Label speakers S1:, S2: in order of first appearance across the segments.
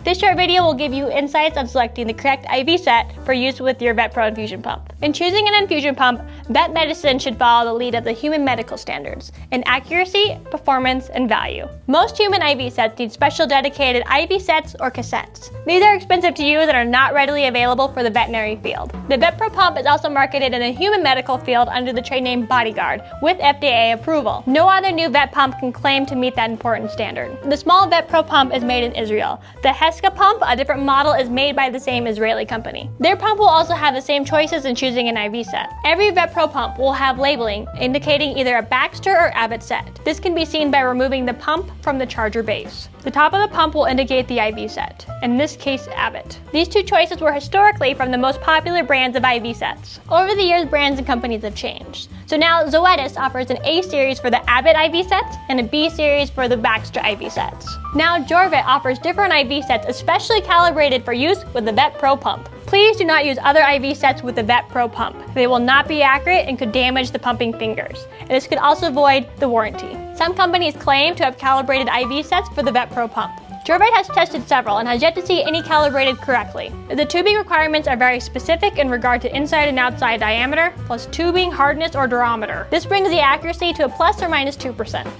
S1: This short video will give you insights on selecting the correct IV set for use with your VetPro Infusion Pump. In choosing an infusion pump, vet medicine should follow the lead of the human medical standards in accuracy, performance, and value. Most human IV sets need special dedicated IV sets or cassettes. These are expensive to use and are not readily available for the veterinary field. The VetPro pump is also marketed in the human medical field under the trade name Bodyguard with FDA approval. No other new vet pump can claim to meet that important standard. The small VetPro pump is made in Israel. The Heska pump, a different model, is made by the same Israeli company. Their pump will also have the same choices in choosing an IV set. Every VetPro pump will have labeling indicating either a Baxter or Abbott set. This can be seen by removing the pump from the charger base. The top of the pump will indicate the IV set, in this case Abbott. These two choices were historically from the most popular brands of IV sets. Over the years, brands and companies have changed. So now Zoetis offers an A series for the Abbott IV sets and a B series for the Baxter IV sets. Now Jorvet offers different IV sets especially calibrated for use with the VetPro pump. Please do not use other IV sets with the VetPro pump. They will not be accurate and could damage the pumping fingers. And this could also void the warranty. Some companies claim to have calibrated IV sets for the VetPro pump. Jorvet has tested several and has yet to see any calibrated correctly. The tubing requirements are very specific in regard to inside and outside diameter, plus tubing, hardness, or durometer. This brings the accuracy to a plus or minus 2%.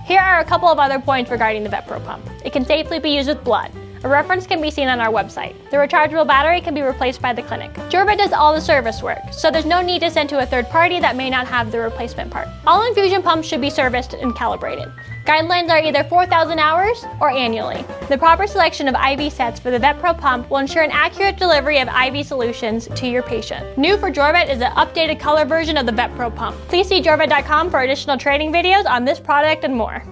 S1: Here are a couple of other points regarding the VetPro pump. It can safely be used with blood. A reference can be seen on our website. The rechargeable battery can be replaced by the clinic. Jorvet does all the service work, so there's no need to send to a third party that may not have the replacement part. All infusion pumps should be serviced and calibrated. Guidelines are either 4,000 hours or annually. The proper selection of IV sets for the VetPro pump will ensure an accurate delivery of IV solutions to your patient. New for Jorvet is the updated color version of the VetPro pump. Please see jorvet.com for additional training videos on this product and more.